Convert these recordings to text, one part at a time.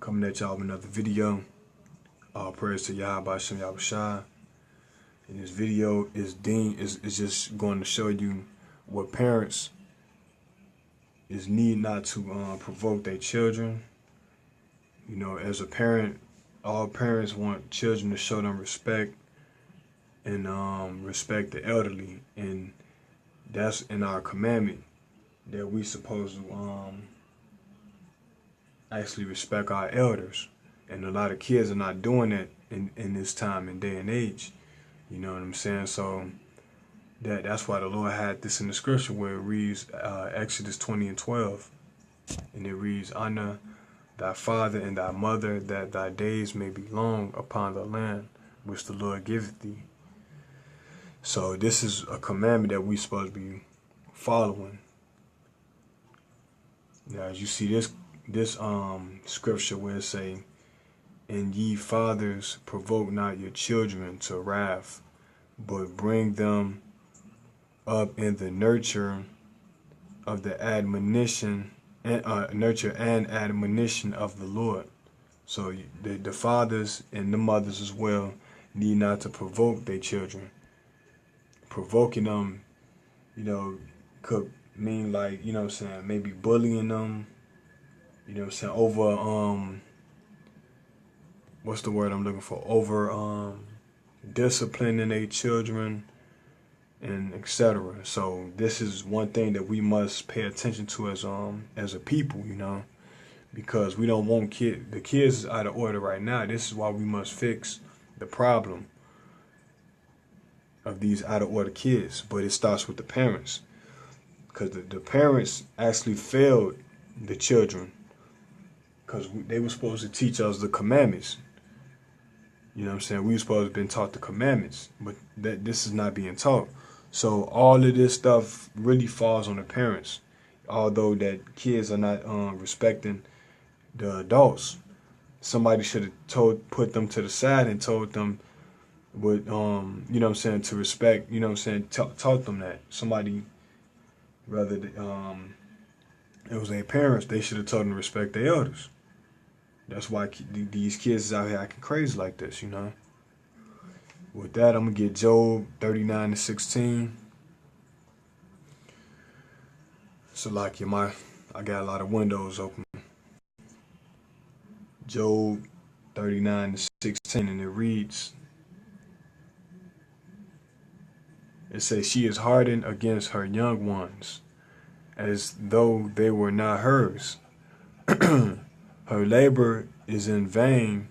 Coming at y'all with another video. All praise to Yahweh Shem Yahushua. And this video is just going to show you what parents need not to provoke their children. You know, as a parent, all parents want children to show them respect and respect the elderly, and that's in our commandment that we supposed to actually respect our elders. And a lot of kids are not doing that in this time and day and age. You know what I'm saying? So that's why the Lord had this in the scripture where it reads Exodus 20:12, and it reads, "Honor thy father and thy mother, that thy days may be long upon the land which the Lord giveth thee." So this is a commandment that we supposed to be following. Now, as you see this scripture where it say, "And ye fathers, provoke not your children to wrath, but bring them up in the nurture of the admonition and admonition of the Lord." So the fathers and the mothers as well need not to provoke their children. Provoking them, you know, could mean, like, you know what I'm saying, maybe bullying them, you know what I'm saying, over what's the word I'm looking for? Over disciplining their children and etc. So this is one thing that we must pay attention to as a people, you know, because we don't want the kids is out of order right now. This is why we must fix the problem of these out of order kids. But it starts with the parents, because the parents actually failed the children, because they were supposed to teach us the commandments. You know what I'm saying? We were supposed to have been taught the commandments, but this is not being taught. So all of this stuff really falls on the parents, although that kids are not respecting the adults. Somebody should have put them to the side and told them what, you know what I'm saying, to respect, you know what I'm saying, taught them that. Somebody, rather it was their parents, they should have told them to respect their elders. That's why these kids is out here acting crazy like this, you know. With that, I'm going to get Job 39:16. So, like, I got a lot of windows open. Job 39:16, and it reads, it says, "She is hardened against her young ones, as though they were not hers. Her labor is in vain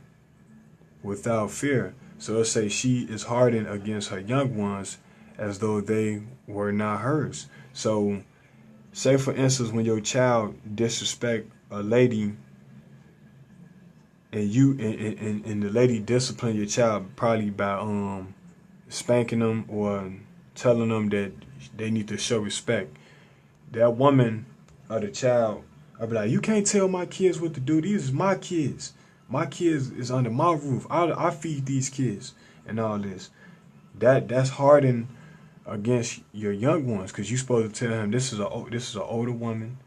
without fear." So it says she is hardened against her young ones as though they were not hers. So say, for instance, when your child disrespect a lady, and you and the lady discipline your child probably by spanking them or telling them that they need to show respect, that woman or the child, I'll be like, "You can't tell my kids what to do. These is my kids. My kids is under my roof. I feed these kids," and all this. That's hardened against your young ones, because you're supposed to tell him, this is an older woman.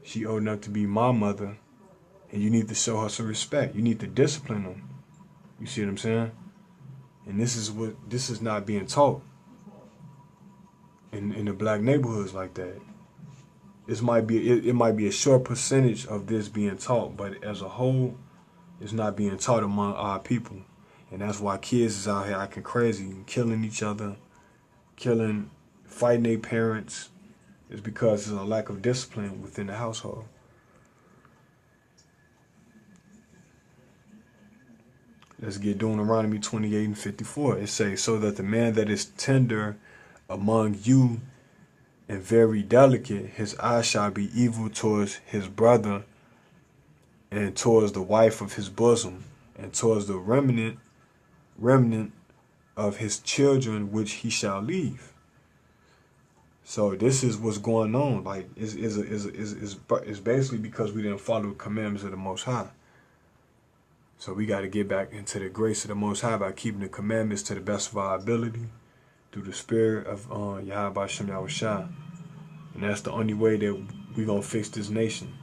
She old enough to be my mother, and you need to show her some respect. You need to discipline them. You see what I'm saying? And this is not being taught in the black neighborhoods like that. It might be a short percentage of this being taught, but as a whole, it's not being taught among our people. And that's why kids is out here acting crazy and killing each other, fighting their parents. It's because there's a lack of discipline within the household. Let's get Deuteronomy 28:54. It says, "So that the man that is tender among you and very delicate, his eye shall be evil towards his brother, and towards the wife of his bosom, and towards the remnant of his children which he shall leave." So this is what's going on. Like, it's basically because we didn't follow the commandments of the Most High. So we got to get back into the grace of the Most High by keeping the commandments to the best of our ability through the spirit of Yahweh Shem Yahushua. And that's the only way that we're going to fix this nation.